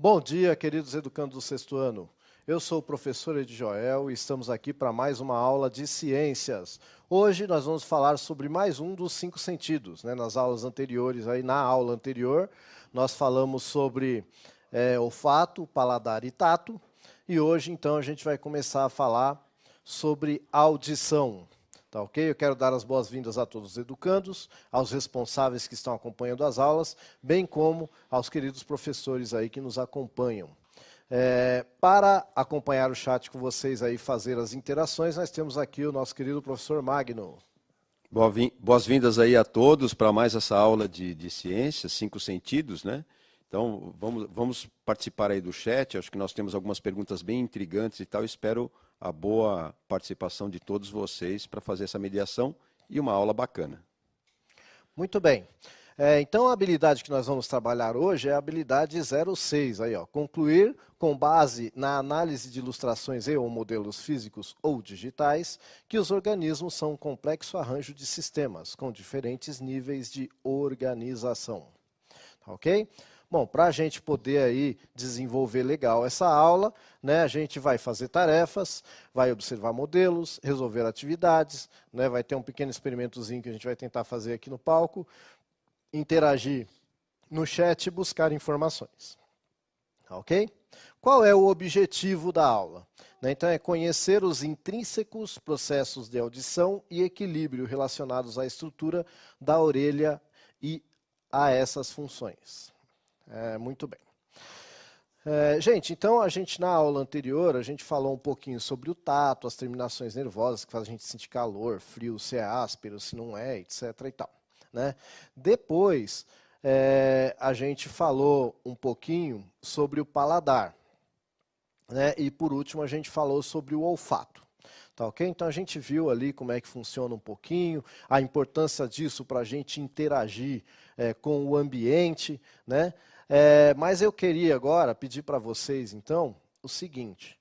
Bom dia, queridos educandos do sexto ano. Eu sou o professor Ed Joel e estamos aqui para mais uma aula de ciências. Hoje nós vamos falar sobre mais um dos 5 sentidos, né? Nas aulas anteriores, na aula anterior, nós falamos sobre olfato, paladar e tato. E hoje, então, a gente vai começar a falar sobre audição. Tá ok? Eu quero dar as boas-vindas a todos os educandos, aos responsáveis que estão acompanhando as aulas, bem como aos queridos professores aí que nos acompanham. Para acompanhar o chat com vocês aí, fazer as interações, nós temos aqui o nosso querido professor Magno. Boas-vindas aí a todos para mais essa aula de ciências, 5 sentidos, né? Então, vamos participar aí do chat, acho que nós temos algumas perguntas bem intrigantes e tal, espero a boa participação de todos vocês para fazer essa mediação e uma aula bacana. Muito bem. Então, a habilidade que nós vamos trabalhar hoje é a habilidade 06, aí, ó, concluir com base na análise de ilustrações e ou modelos físicos ou digitais que os organismos são um complexo arranjo de sistemas com diferentes níveis de organização. Ok? Bom, para a gente poder aí desenvolver legal essa aula, né, a gente vai fazer tarefas, vai observar modelos, resolver atividades, né, vai ter um pequeno experimentozinho que a gente vai tentar fazer aqui no palco, interagir no chat e buscar informações. Ok? Qual é o objetivo da aula? Então, é conhecer os intrínsecos processos de audição e equilíbrio relacionados à estrutura da orelha e a essas funções. Muito bem. Gente, então a gente na aula anterior, a gente falou um pouquinho sobre o tato, as terminações nervosas que fazem a gente sentir calor, frio, se é áspero, se não é, etc. e tal. Né? Depois, a gente falou um pouquinho sobre o paladar. Né? E por último, a gente falou sobre o olfato. Tá ok? Então a gente viu ali como é que funciona um pouquinho, a importância disso para a gente interagir com o ambiente, né? Mas eu queria agora pedir para vocês, então, o seguinte.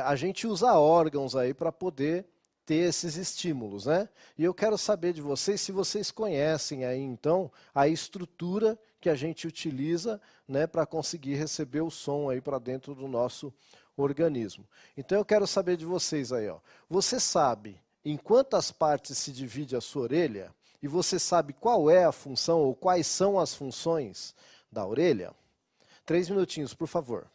A gente usa órgãos aí para poder ter esses estímulos, né? E eu quero saber de vocês se vocês conhecem aí, então, a estrutura que a gente utiliza, né, para conseguir receber o som aí para dentro do nosso organismo. Então eu quero saber de vocês aí, ó. Você sabe em quantas partes se divide a sua orelha? E você sabe qual é a função ou quais são as funções da orelha? 3 minutinhos, por favor.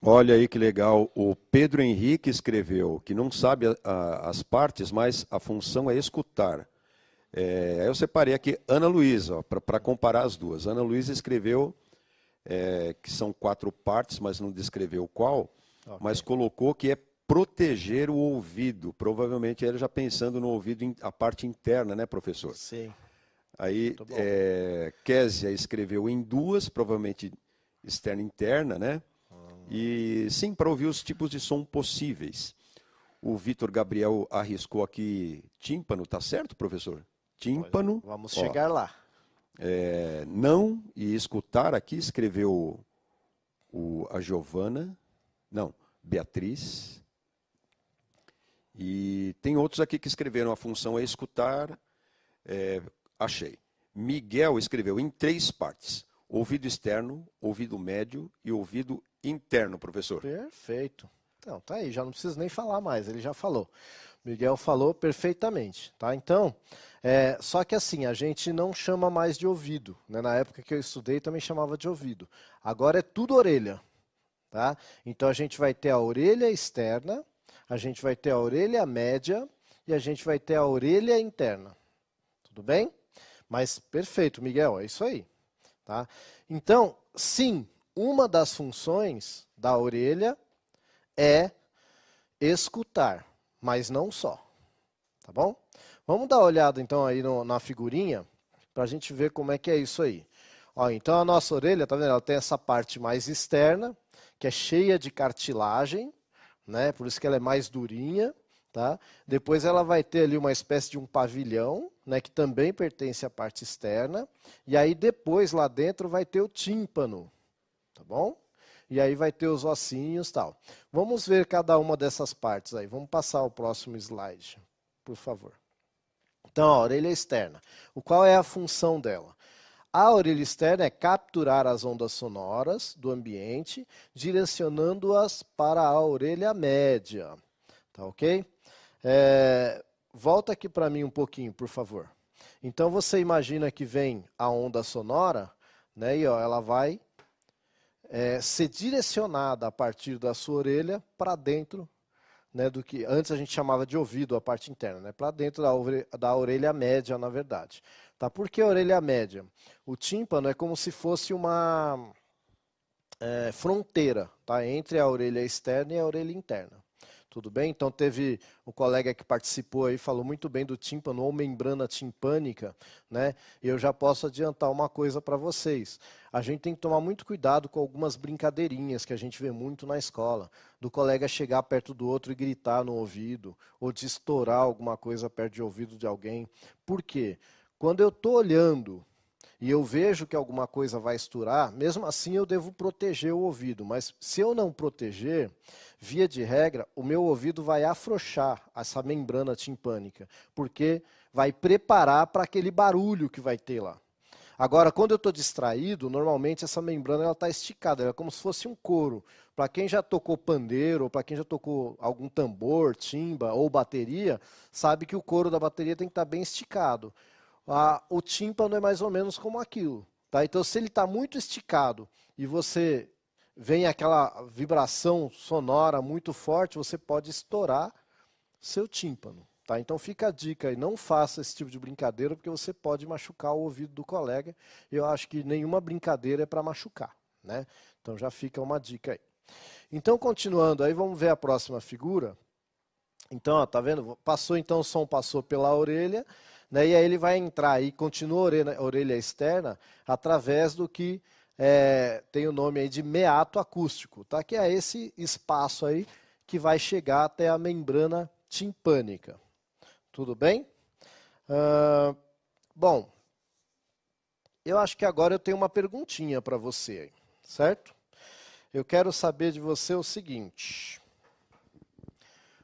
Olha aí que legal. O Pedro Henrique escreveu que não sabe as partes, mas a função é escutar. Aí eu separei aqui Ana Luísa, para comparar as duas. Ana Luísa escreveu que são 4 partes, mas não descreveu qual, mas Ok. colocou que é proteger o ouvido. Provavelmente ele já pensando no ouvido, a parte interna, né, professor? Sim, Aí, muito bom. Késia escreveu em 2, provavelmente externa e interna, né? E sim, para ouvir os tipos de som possíveis. O Vitor Gabriel arriscou aqui tímpano, tá certo, professor? Pois, Tímpano, vamos ó, chegar lá. não e escutar aqui escreveu a Giovana, não, Beatriz. E tem outros aqui que escreveram a função é escutar, achei. Miguel escreveu em 3 partes: ouvido externo, ouvido médio e ouvido interno, professor. Perfeito. Então, tá aí, já não preciso nem falar mais, ele já falou. Miguel falou perfeitamente, tá? Então, só que assim, a gente não chama mais de ouvido, né? Na época que eu estudei também chamava de ouvido. Agora é tudo orelha, tá? Então a gente vai ter a orelha externa, a gente vai ter a orelha média e a gente vai ter a orelha interna. Tudo bem? Mas perfeito, Miguel, é isso aí, tá? Então, sim, uma das funções da orelha é escutar, mas não só, tá bom? Vamos dar uma olhada então aí na figurinha para a gente ver como é que é isso aí. Ó, então a nossa orelha, tá vendo? Ela tem essa parte mais externa, que é cheia de cartilagem, né? Por isso que ela é mais durinha, tá? Depois ela vai ter ali uma espécie de um pavilhão, né? Que também pertence à parte externa. E aí depois lá dentro vai ter o tímpano, tá bom? E aí vai ter os ossinhos e tal. Vamos ver cada uma dessas partes aí. Vamos passar o próximo slide, por favor. Então, a orelha externa. Qual é a função dela? A orelha externa é capturar as ondas sonoras do ambiente, direcionando-as para a orelha média. Tá ok? Volta aqui para mim um pouquinho, por favor. Então, você imagina que vem a onda sonora, né? E ó, ela vai ser direcionada a partir da sua orelha para dentro, né, do que antes a gente chamava de ouvido, a parte interna, né, para dentro da orelha média, na verdade. Tá? Por que a orelha média? O tímpano é como se fosse uma fronteira, tá, entre a orelha externa e a orelha interna. Tudo bem? Então teve um colega que participou aí, falou muito bem do tímpano ou membrana timpânica, né? E eu já posso adiantar uma coisa para vocês. A gente tem que tomar muito cuidado com algumas brincadeirinhas que a gente vê muito na escola, do colega chegar perto do outro e gritar no ouvido, ou de estourar alguma coisa perto de ouvido de alguém. Por quê? Quando eu estou olhando e eu vejo que alguma coisa vai estourar, mesmo assim eu devo proteger o ouvido. Mas se eu não proteger, via de regra, o meu ouvido vai afrouxar essa membrana timpânica, porque vai preparar para aquele barulho que vai ter lá. Agora, quando eu estou distraído, normalmente essa membrana está esticada, ela é como se fosse um couro. Para quem já tocou pandeiro, ou para quem já tocou algum tambor, timba ou bateria, sabe que o couro da bateria tem que estar bem esticado. O tímpano é mais ou menos como aquilo. Tá? Então, se ele está muito esticado e você vem aquela vibração sonora muito forte, você pode estourar seu tímpano. Tá? Então fica a dica aí, não faça esse tipo de brincadeira, porque você pode machucar o ouvido do colega. Eu acho que nenhuma brincadeira é para machucar. Né? Então já fica uma dica aí. Então, continuando aí, vamos ver a próxima figura. Então, ó, tá vendo? Passou então, o som passou pela orelha, né? E aí ele vai entrar aí, continua a orelha externa, através do que tem o nome aí de meato acústico, tá? Que é esse espaço aí que vai chegar até a membrana timpânica. Tudo bem? Bom, eu acho que agora eu tenho uma perguntinha para você, certo? Eu quero saber de você o seguinte.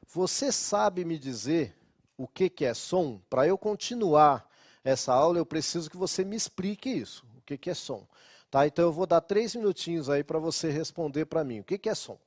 Você sabe me dizer o que é som? Para eu continuar essa aula, eu preciso que você me explique isso. O que é som? Tá? Então eu vou dar 3 minutinhos aí para você responder para mim. O que é som?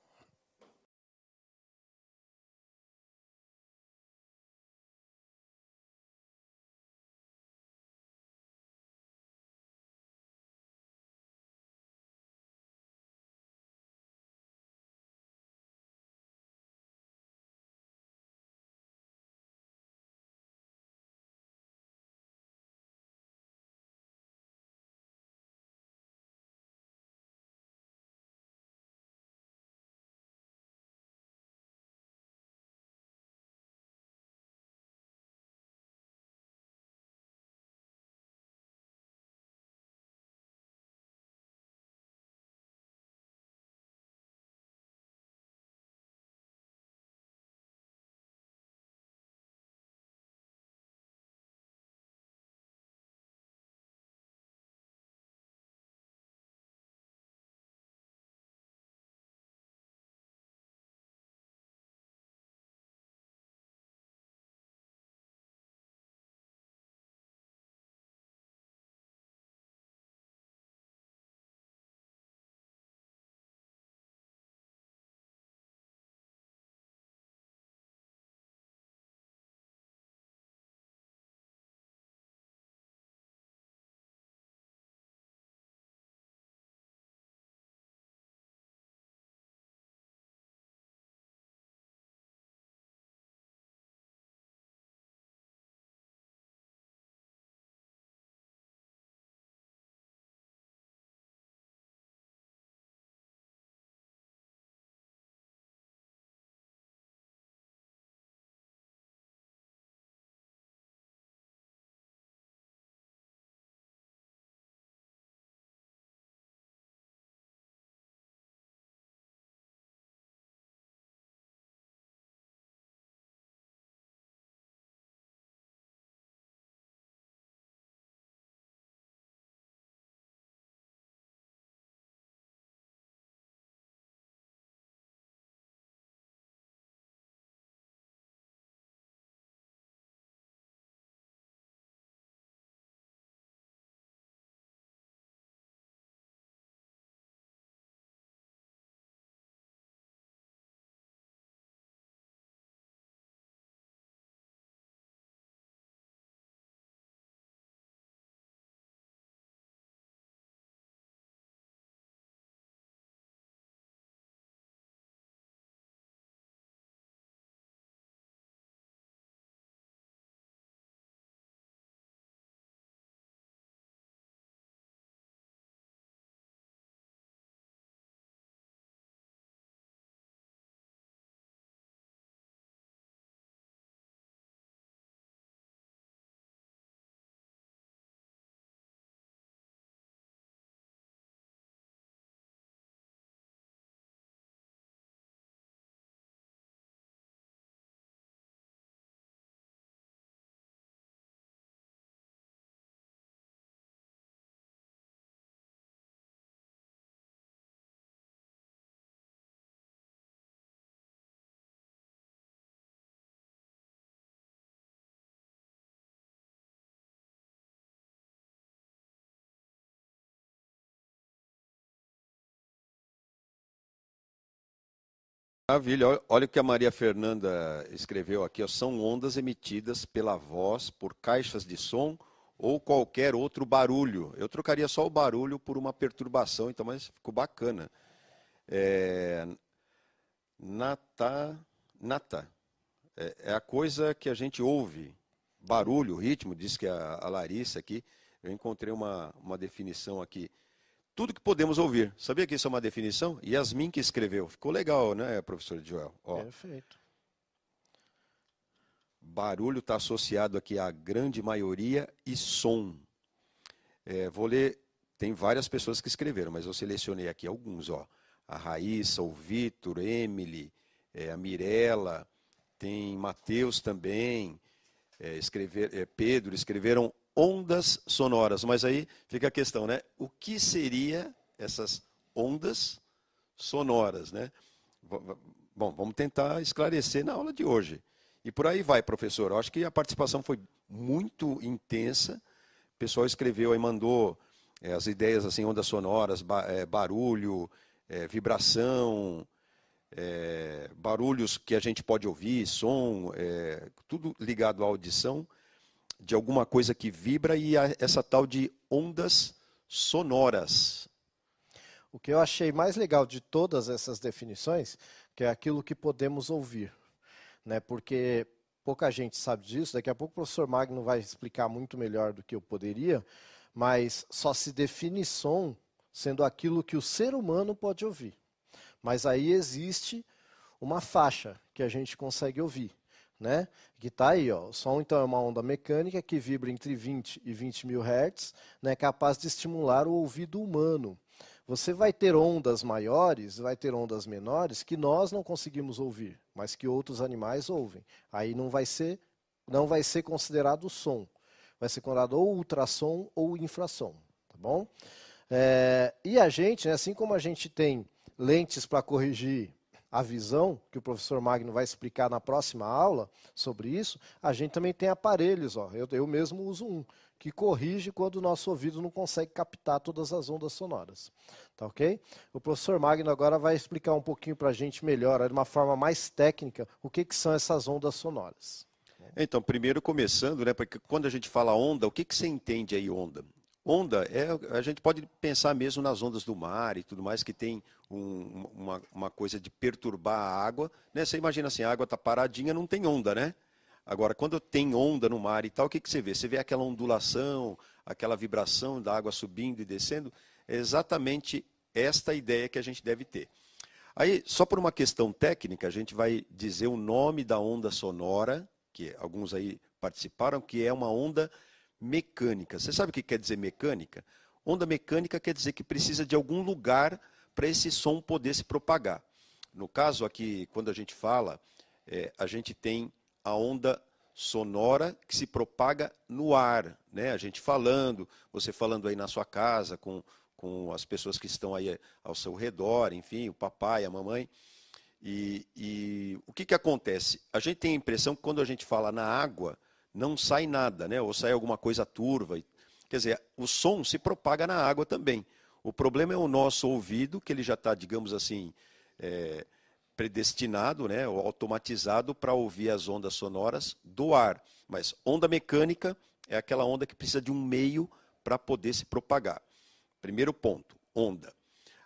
Maravilha. Olha o que a Maria Fernanda escreveu aqui, ó. São ondas emitidas pela voz, por caixas de som ou qualquer outro barulho. Eu trocaria só o barulho por uma perturbação, então, mas ficou bacana. Nata. É a coisa que a gente ouve. Barulho, ritmo, diz que a Larissa aqui. Eu encontrei uma definição aqui. Tudo que podemos ouvir. Sabia que isso é uma definição? Yasmin que escreveu. Ficou legal, né, professor Joel? Ó, Perfeito. barulho está associado aqui à grande maioria e som. Vou ler, tem várias pessoas que escreveram, mas eu selecionei aqui alguns. Ó. A Raíssa, o Vitor, Emily, a Mirella, tem Matheus também, Pedro, escreveram ondas sonoras, mas aí fica a questão, né? O que seria essas ondas sonoras, né? Bom, vamos tentar esclarecer na aula de hoje. E por aí vai, professor. Eu acho que a participação foi muito intensa. O pessoal escreveu aí, mandou as ideias assim, ondas sonoras, barulho, vibração, barulhos que a gente pode ouvir, som, tudo ligado à audição, de alguma coisa que vibra e essa tal de ondas sonoras. O que eu achei mais legal de todas essas definições, que é aquilo que podemos ouvir, né? Porque pouca gente sabe disso, daqui a pouco o professor Magno vai explicar muito melhor do que eu poderia, mas só se define som sendo aquilo que o ser humano pode ouvir. Mas aí existe uma faixa que a gente consegue ouvir, né? Que está aí, ó. O som então é uma onda mecânica que vibra entre 20 e 20 mil Hz, né, capaz de estimular o ouvido humano. Você vai ter ondas maiores, vai ter ondas menores que nós não conseguimos ouvir, mas que outros animais ouvem. Aí não vai ser considerado som. Vai ser considerado ou ultrassom ou infrassom, tá bom? E a gente, né, assim como a gente tem lentes para corrigir a visão, que o professor Magno vai explicar na próxima aula sobre isso, a gente também tem aparelhos, ó, eu mesmo uso um, que corrige quando o nosso ouvido não consegue captar todas as ondas sonoras. Tá ok? O professor Magno agora vai explicar um pouquinho para a gente melhor, de uma forma mais técnica, o que são essas ondas sonoras. Então, primeiro começando, né, porque quando a gente fala onda, o que você entende aí onda? Onda, a gente pode pensar mesmo nas ondas do mar e tudo mais, que tem uma coisa de perturbar a água. Né? Você imagina assim, a água está paradinha, não tem onda, né? Agora, quando tem onda no mar e tal, o que você vê? Você vê aquela ondulação, aquela vibração da água subindo e descendo. É exatamente esta ideia que a gente deve ter. Aí, só por uma questão técnica, a gente vai dizer o nome da onda sonora, que alguns aí participaram, que é uma onda mecânica. Você sabe o que quer dizer mecânica? Onda mecânica quer dizer que precisa de algum lugar para esse som poder se propagar. No caso aqui, quando a gente fala, a gente tem a onda sonora que se propaga no ar, né? A gente falando, você falando aí na sua casa com as pessoas que estão aí ao seu redor, enfim, o papai, a mamãe. E o que acontece? A gente tem a impressão que quando a gente fala na água, não sai nada, né? Ou sai alguma coisa turva. Quer dizer, o som se propaga na água também. O problema é o nosso ouvido, que ele já está, digamos assim, predestinado, né? Ou automatizado para ouvir as ondas sonoras do ar. Mas onda mecânica é aquela onda que precisa de um meio para poder se propagar. Primeiro ponto, onda.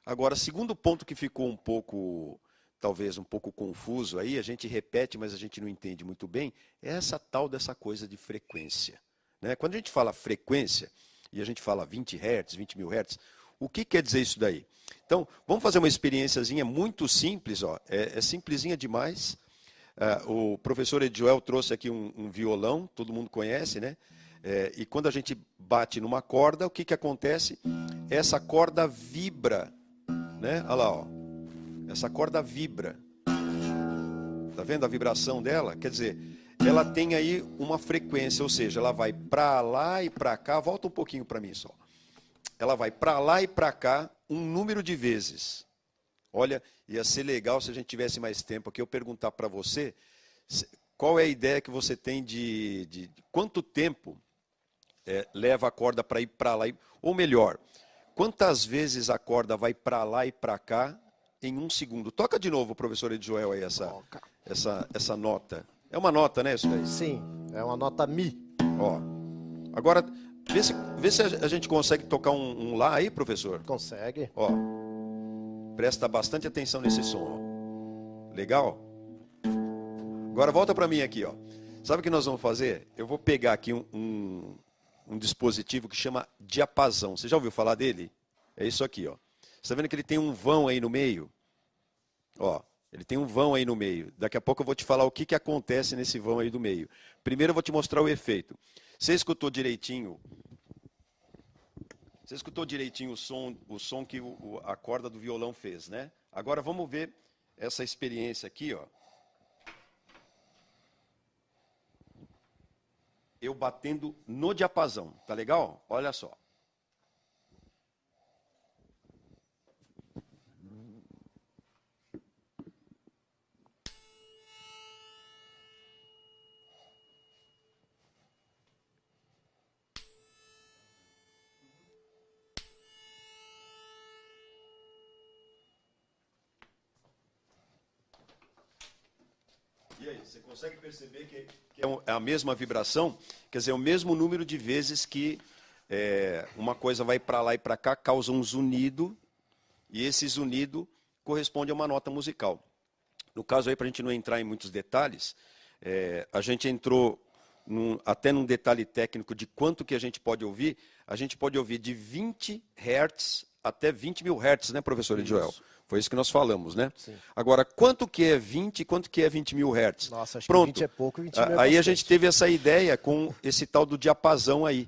Agora, segundo ponto que ficou um pouco, talvez um pouco confuso aí, a gente repete, mas a gente não entende muito bem, é essa tal dessa coisa de frequência. Né? Quando a gente fala frequência, e a gente fala 20 Hz, 20 mil Hz, o que quer dizer isso daí? Então, vamos fazer uma experiênciazinha muito simples, ó, é simplesinha demais. O professor Edjoel trouxe aqui um violão, todo mundo conhece, né? E quando a gente bate numa corda, o que acontece? Essa corda vibra, né? Olha lá, ó. Essa corda vibra. Tá vendo a vibração dela? Quer dizer, ela tem aí uma frequência, ou seja, ela vai para lá e para cá. Volta um pouquinho para mim só. Ela vai para lá e para cá um número de vezes. Olha, ia ser legal se a gente tivesse mais tempo aqui eu perguntar para você qual é a ideia que você tem de quanto tempo leva a corda para ir para lá, ou melhor, quantas vezes a corda vai para lá e para cá em 1 segundo. Toca de novo, professor Edjoel, aí Toca. essa nota. É uma nota, né, isso daí? Sim, é uma nota Mi. Ó. Agora, vê se a gente consegue tocar um Lá aí, professor. Consegue. Ó. Presta bastante atenção nesse som, ó. Legal? Agora volta para mim aqui, ó. Sabe o que nós vamos fazer? Eu vou pegar aqui um dispositivo que chama diapasão. Você já ouviu falar dele? É isso aqui, ó. Você está vendo que ele tem um vão aí no meio? Ó, ele tem um vão aí no meio. Daqui a pouco eu vou te falar o que acontece nesse vão aí do meio. Primeiro eu vou te mostrar o efeito. Você escutou direitinho? Você escutou direitinho o som que a corda do violão fez, né? Agora vamos ver essa experiência aqui, ó. Eu batendo no diapasão, tá legal? Olha só. E aí, você consegue perceber que é a mesma vibração? Quer dizer, é o mesmo número de vezes que uma coisa vai para lá e para cá, causa um zunido, e esse zunido corresponde a uma nota musical. No caso aí, para a gente não entrar em muitos detalhes, a gente entrou até num detalhe técnico de quanto que a gente pode ouvir de 20 Hz até 20 mil Hz, né, professor Edjoel? Foi isso que nós falamos, né? Sim. Agora, quanto que é 20 e quanto que é 20 mil Hz? Nossa, acho Pronto. que 20 é pouco e 20 mil é Aí bastante. a gente teve essa ideia com esse tal do diapasão aí,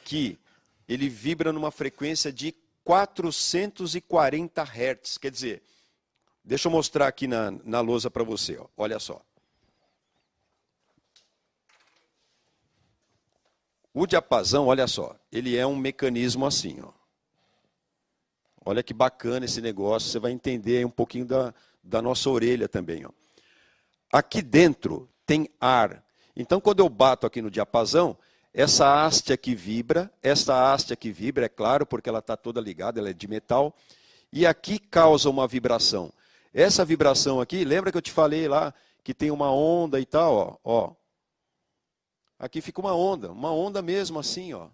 que ele vibra numa frequência de 440 Hz. Quer dizer, deixa eu mostrar aqui na lousa para você, ó. Olha só. O diapasão, olha só, ele é um mecanismo assim, ó. Olha que bacana esse negócio, você vai entender aí um pouquinho da nossa orelha também, ó. Aqui dentro tem ar. Então, quando eu bato aqui no diapasão, essa haste aqui vibra, é claro, porque ela está toda ligada, ela é de metal, e aqui causa uma vibração. Essa vibração aqui, lembra que eu te falei lá que tem uma onda e tal, ó. Aqui fica uma onda mesmo assim, ó.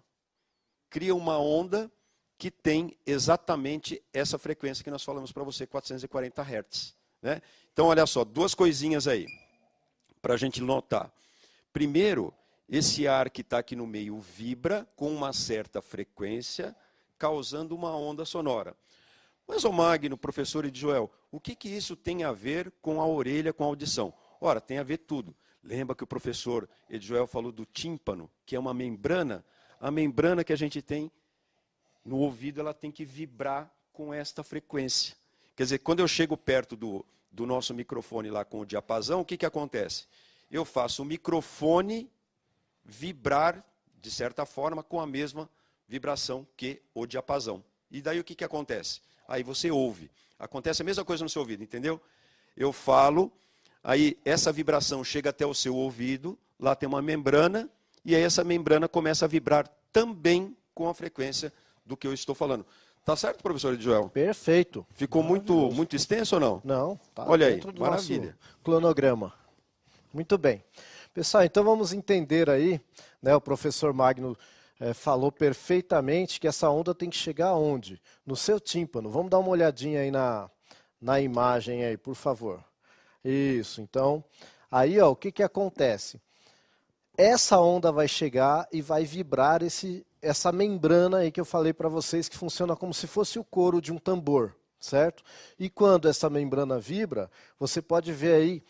Cria uma onda que tem exatamente essa frequência que nós falamos para você, 440 Hz. Né? Então, olha só, duas coisinhas aí, para a gente notar. Primeiro, esse ar que está aqui no meio vibra com uma certa frequência, causando uma onda sonora. Mas, ô Magno, professor Edjoel, o que isso tem a ver com a orelha, com a audição? Ora, tem a ver tudo. Lembra que o professor Edjoel falou do tímpano, que é uma membrana? A membrana que a gente tem no ouvido, ela tem que vibrar com esta frequência. Quer dizer, quando eu chego perto do nosso microfone lá com o diapasão, o que acontece? Eu faço o microfone vibrar, de certa forma, com a mesma vibração que o diapasão. E daí o que acontece? Aí você ouve. Acontece a mesma coisa no seu ouvido, entendeu? Eu falo, aí essa vibração chega até o seu ouvido, lá tem uma membrana, e aí essa membrana começa a vibrar também com a frequência do que eu estou falando. Tá certo, professor Edjoel? Perfeito. Ficou muito extenso ou não? Não, tá. Olha aí, dentro do maravilha. nosso cronograma. Muito bem. Pessoal, então vamos entender aí, né, o professor Magno falou perfeitamente que essa onda tem que chegar aonde? No seu tímpano. Vamos dar uma olhadinha aí na imagem aí, por favor. Isso, então, aí ó, o que acontece? Essa onda vai chegar e vai vibrar essa membrana aí que eu falei para vocês, que funciona como se fosse o couro de um tambor, certo? E quando essa membrana vibra, você pode ver aí,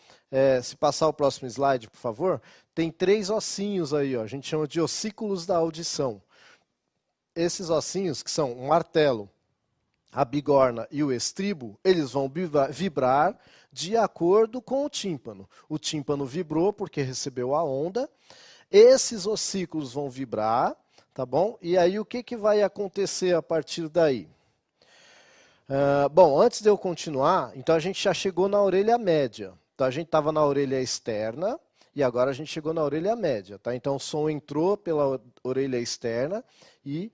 se passar o próximo slide, por favor, tem 3 ossinhos aí, ó, a gente chama de ossículos da audição. Esses ossinhos, que são o martelo, a bigorna e o estribo, eles vão vibrar de acordo com o tímpano. O tímpano vibrou porque recebeu a onda, esses ossículos vão vibrar, tá bom? E aí o que vai acontecer a partir daí? Bom, antes de eu continuar, então a gente já chegou na orelha média. Então a gente estava na orelha externa e agora a gente chegou na orelha média, tá? Então o som entrou pela orelha externa e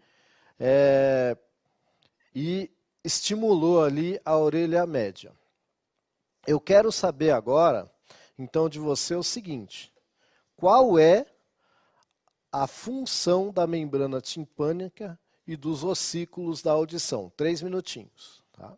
estimulou ali a orelha média. Eu quero saber agora, então, de você o seguinte: qual é a função da membrana timpânica e dos ossículos da audição? 3 minutinhos, tá?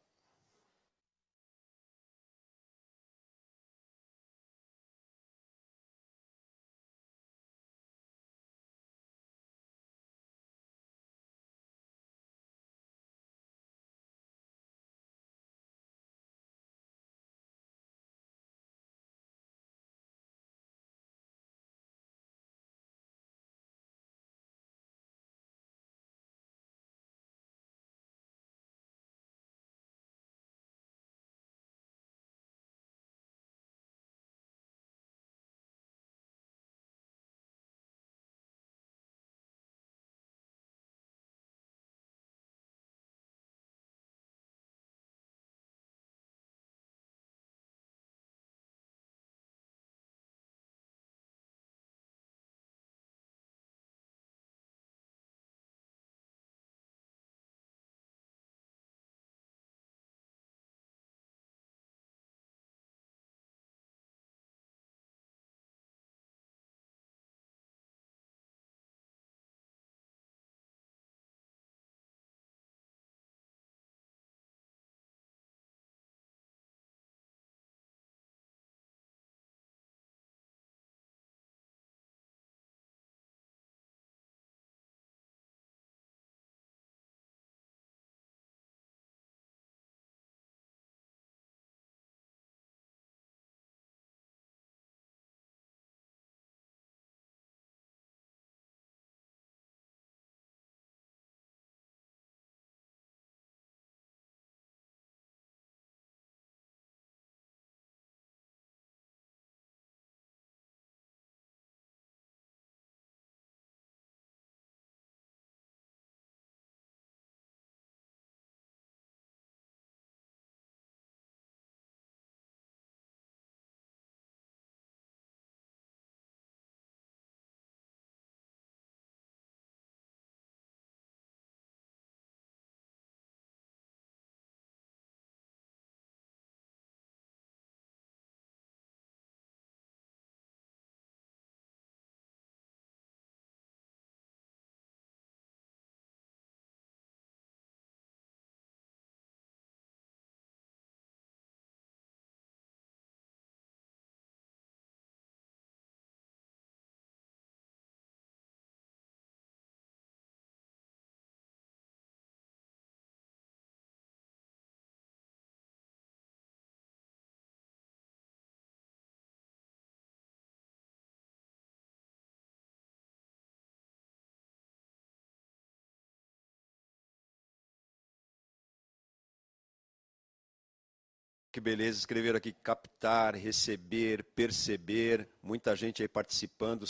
Que beleza, escreveram aqui captar, receber, perceber, muita gente aí participando,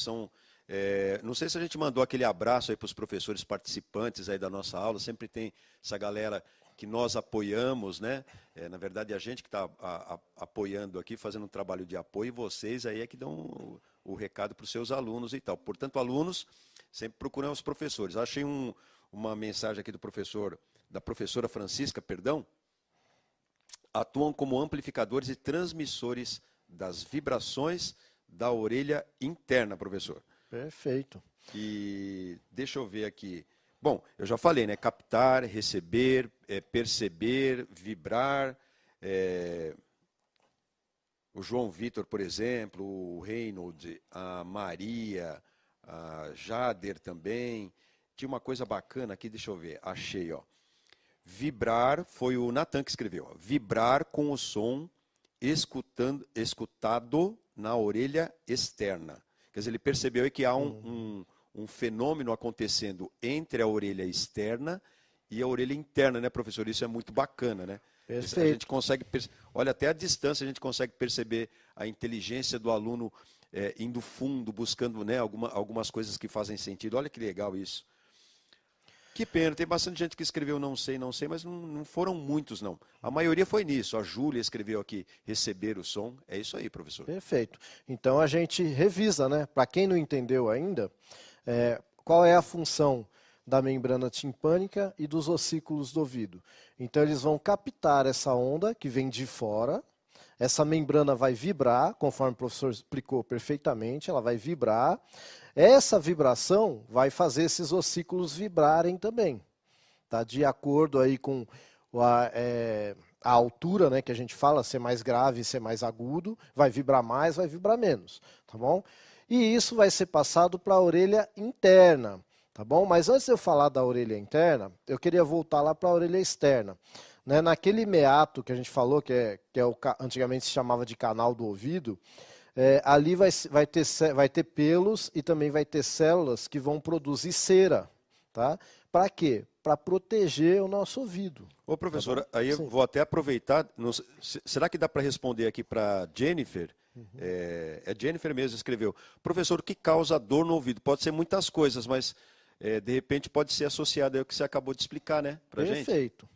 não sei se a gente mandou aquele abraço aí para os professores participantes aí da nossa aula, sempre tem essa galera que nós apoiamos, né? Na verdade, a gente que está apoiando aqui, fazendo um trabalho de apoio, e vocês aí é que dão o recado para os seus alunos e tal. Portanto, alunos, sempre procuram os professores. Achei uma mensagem aqui da professora Francisca, perdão, atuam como amplificadores e transmissores das vibrações da orelha interna, professor. Perfeito. E deixa eu ver aqui. Bom, eu já falei, né? Captar, receber, perceber, vibrar. O João Vitor, por exemplo, o Reynold, a Maria, a Jader também. Tinha uma coisa bacana aqui, deixa eu ver. Achei, ó. Vibrar, foi o Natan que escreveu. Ó, vibrar com o som escutado na orelha externa. Quer dizer, ele percebeu aí que há um fenômeno acontecendo entre a orelha externa e a orelha interna, né, professor? Isso é muito bacana, né? Perfeito. A gente consegue, olha, até a distância a gente consegue perceber a inteligência do aluno indo fundo, buscando, né, algumas coisas que fazem sentido. Olha que legal isso. Que pena, tem bastante gente que escreveu não sei, mas não foram muitos, não. A maioria foi nisso. A Júlia escreveu aqui, receber o som. É isso aí, professor. Perfeito. Então, a gente revisa, né? Para quem não entendeu ainda, qual é a função da membrana timpânica e dos ossículos do ouvido. Então eles vão captar essa onda que vem de fora, essa membrana vai vibrar, conforme o professor explicou perfeitamente, ela vai vibrar. Essa vibração vai fazer esses ossículos vibrarem também, tá? De acordo aí com a altura, né, que a gente fala, ser mais grave, ser mais agudo, vai vibrar mais, vai vibrar menos, tá bom? E isso vai ser passado para a orelha interna, tá bom? Mas antes de eu falar da orelha interna, eu queria voltar lá para a orelha externa. Né? Naquele meato que a gente falou, antigamente se chamava de canal do ouvido, ali vai ter pelos e também vai ter células que vão produzir cera, tá? Para quê? Para proteger o nosso ouvido. Ô, professor, Tá, aí eu vou até aproveitar. Será que dá para responder aqui para Jennifer? É Jennifer mesmo escreveu. Professor, o que causa dor no ouvido? Pode ser muitas coisas, mas de repente pode ser associado ao que você acabou de explicar, né? Pra gente. Perfeito.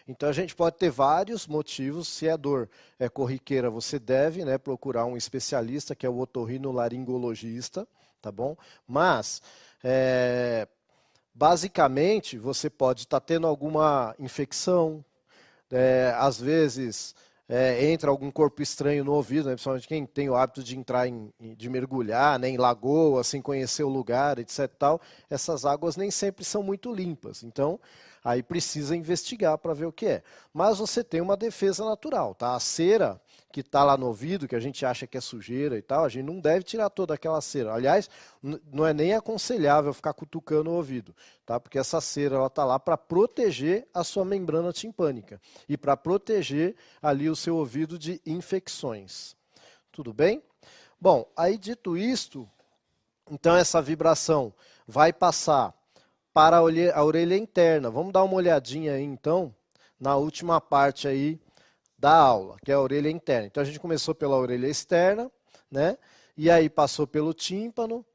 Então a gente pode ter vários motivos. Se a dor é corriqueira, você deve, né, procurar um especialista, que é o otorrinolaringologista, tá bom? Mas basicamente, você pode estar tendo alguma infecção, às vezes entra algum corpo estranho no ouvido, né, principalmente quem tem o hábito de entrar de mergulhar, né, em lagoa, assim, conhecer o lugar, etc. Tal, essas águas nem sempre são muito limpas. Então, aí precisa investigar para ver o que é. Mas você tem uma defesa natural, tá? A cera que está lá no ouvido, que a gente acha que é sujeira e tal, a gente não deve tirar toda aquela cera. Aliás, não é nem aconselhável ficar cutucando o ouvido, tá? Porque essa cera ela está lá para proteger a sua membrana timpânica e para proteger ali o seu ouvido de infecções. Tudo bem? Bom, aí dito isto, então essa vibração vai passar para a orelha interna. Vamos dar uma olhadinha aí então na última parte aí da aula, que é a orelha interna. Então a gente começou pela orelha externa, né? E aí passou pelo tímpano,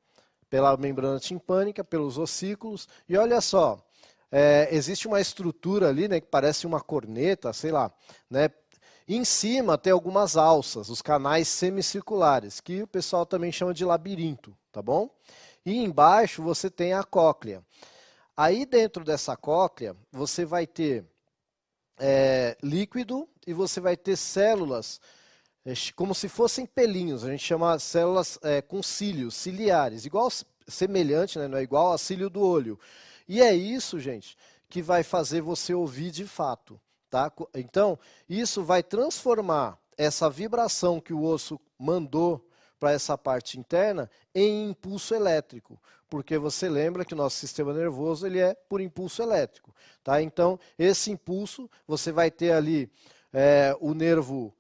pela membrana timpânica, pelos ossículos. E olha só, existe uma estrutura ali, né, que parece uma corneta, sei lá, né? Em cima tem algumas alças, os canais semicirculares, que o pessoal também chama de labirinto, tá bom? E embaixo você tem a cóclea. Aí dentro dessa cóclea você vai ter líquido e você vai ter células como se fossem pelinhos. A gente chama células com cílios, ciliares, semelhante, né? Não é igual a cílio do olho. E é isso, gente, que vai fazer você ouvir de fato. Tá? Então, isso vai transformar essa vibração que o osso mandou para essa parte interna em impulso elétrico, porque você lembra que o nosso sistema nervoso ele é por impulso elétrico. Tá? Então, esse impulso, você vai ter ali o nervo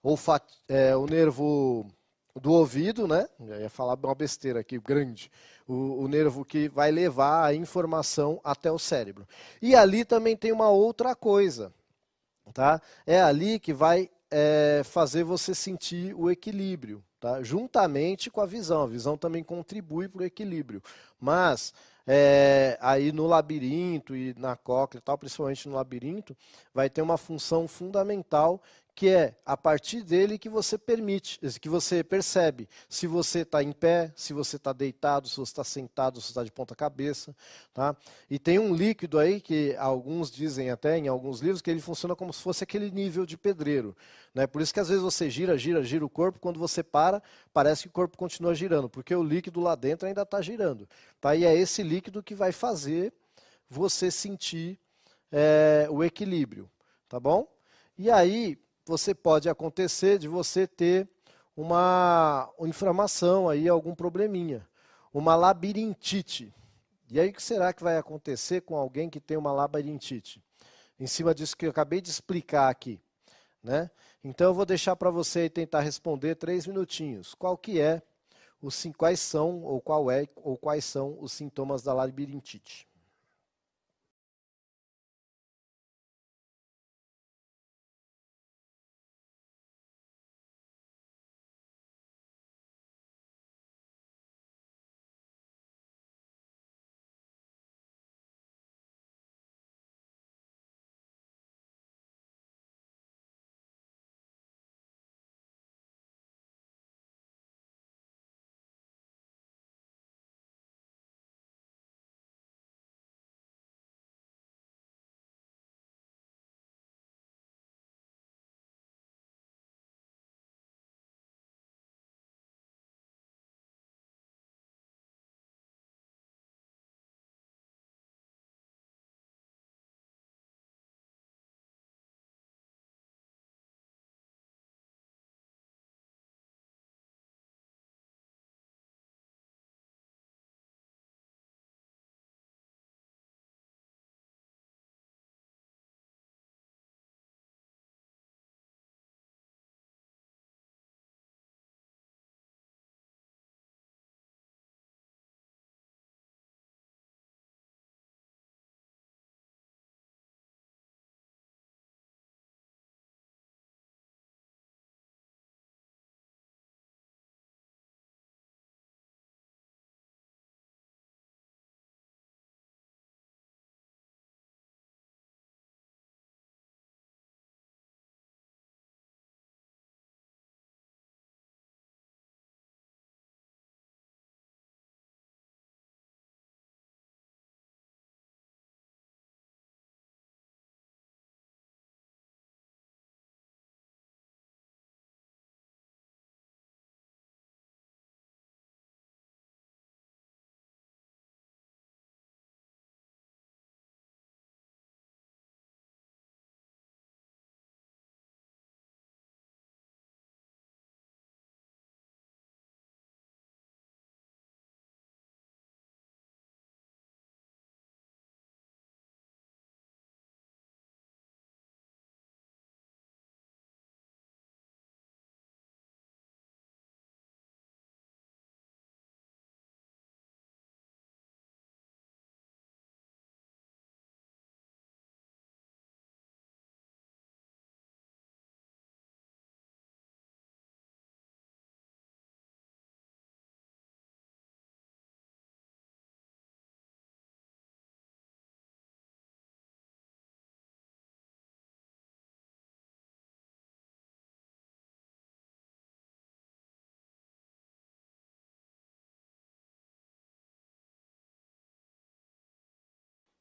o nervo do ouvido, né? Eu ia falar uma besteira aqui, grande. O nervo que vai levar a informação até o cérebro. E ali também tem uma outra coisa, tá? É ali que vai fazer você sentir o equilíbrio, tá? Juntamente com a visão. A visão também contribui para o equilíbrio. Mas aí no labirinto e na cóclea, tal, principalmente no labirinto, vai ter uma função fundamental que é a partir dele que você que você percebe se você está em pé, se você está deitado, se você está sentado, se você está de ponta cabeça, tá? E tem um líquido aí que alguns dizem até em alguns livros que ele funciona como se fosse aquele nível de pedreiro, né? Por isso que às vezes você gira o corpo, quando você para, parece que o corpo continua girando, porque o líquido lá dentro ainda está girando, tá? E é esse líquido que vai fazer você sentir o equilíbrio, tá bom? E aí você pode acontecer de você ter uma inflamação aí, algum probleminha, uma labirintite. E aí o que será que vai acontecer com alguém que tem uma labirintite? Em cima disso que eu acabei de explicar aqui, né? Então eu vou deixar para você tentar responder 3 minutinhos. Quais são ou quais são os sintomas da labirintite?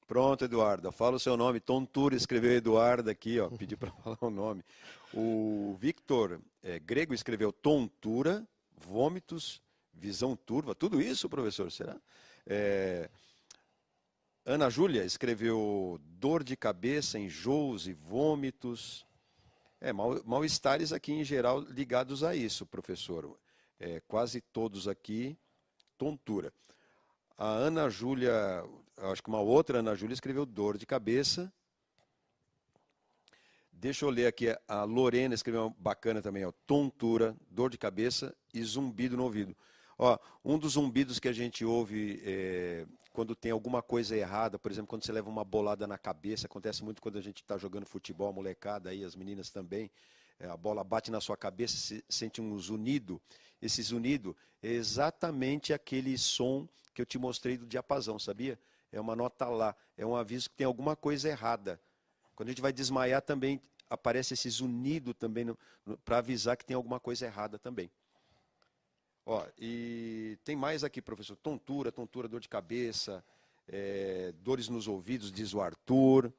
Pronto, Eduardo. Fala o seu nome. Tontura escreveu Eduardo aqui, ó. Pedi para falar o nome. O Victor Grego escreveu tontura, vômitos, visão turva. Tudo isso, professor, será? Ana Júlia escreveu dor de cabeça, enjoos e vômitos. Mal-estares aqui em geral ligados a isso, professor. Quase todos aqui, tontura. A Ana Júlia, acho que uma outra Ana Júlia escreveu dor de cabeça. Deixa eu ler aqui, a Lorena escreveu uma bacana também, ó, tontura, dor de cabeça e zumbido no ouvido. Ó, um dos zumbidos que a gente ouve quando tem alguma coisa errada, por exemplo, quando você leva uma bolada na cabeça, acontece muito quando a gente está jogando futebol, a molecada aí, as meninas também, a bola bate na sua cabeça, se sente um zunido. Esse zunido é exatamente aquele som que eu te mostrei do diapasão, sabia? É uma nota lá, é um aviso que tem alguma coisa errada. Quando a gente vai desmaiar também aparece esse zunido também para avisar que tem alguma coisa errada também. Ó, e tem mais aqui, professor. Tontura, dor de cabeça, dores nos ouvidos, diz o Arthur.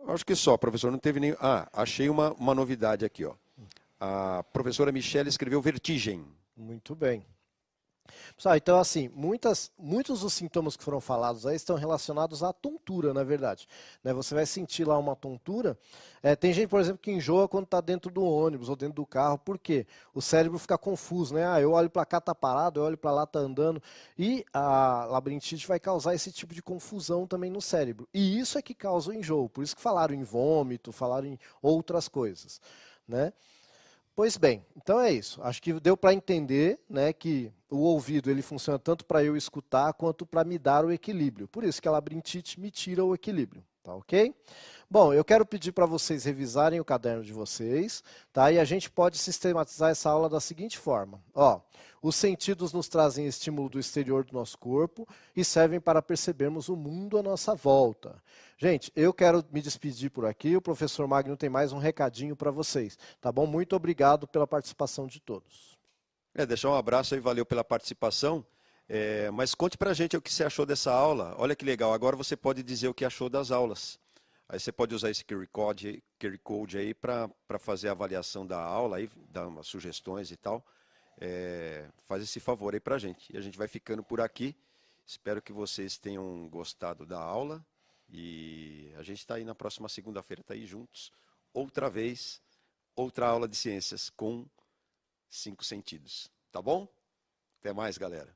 Acho que só, professor, não teve nem... achei uma novidade aqui, ó. A professora Michele escreveu vertigem. Muito bem. Pessoal, então assim, muitos dos sintomas que foram falados aí estão relacionados à tontura, na verdade. Né, você vai sentir lá uma tontura. Tem gente, por exemplo, que enjoa quando está dentro do ônibus ou dentro do carro. Por quê? O cérebro fica confuso, né? Eu olho para cá, está parado, eu olho para lá, está andando. E a labirintite vai causar esse tipo de confusão também no cérebro. E isso é que causa o enjoo. Por isso que falaram em vômito, falaram em outras coisas, né? Pois bem, então é isso. Acho que deu para entender, né, que o ouvido ele funciona tanto para eu escutar quanto para me dar o equilíbrio. Por isso que a labirintite me tira o equilíbrio, tá ok? Bom, eu quero pedir para vocês revisarem o caderno de vocês, tá? E a gente pode sistematizar essa aula da seguinte forma. Ó, os sentidos nos trazem estímulo do exterior do nosso corpo e servem para percebermos o mundo à nossa volta. Gente, eu quero me despedir por aqui. O professor Magno tem mais um recadinho para vocês, tá bom? Muito obrigado pela participação de todos. Deixar um abraço aí, valeu pela participação. Mas conte pra gente o que você achou dessa aula. Olha que legal, agora você pode dizer o que achou das aulas. Aí você pode usar esse QR Code aí para fazer a avaliação da aula, aí, dar umas sugestões e tal. Faz esse favor aí pra gente. E a gente vai ficando por aqui. Espero que vocês tenham gostado da aula. E a gente está aí na próxima segunda-feira, tá aí juntos. Outra vez, outra aula de ciências com 5 sentidos. Tá bom? Até mais, galera.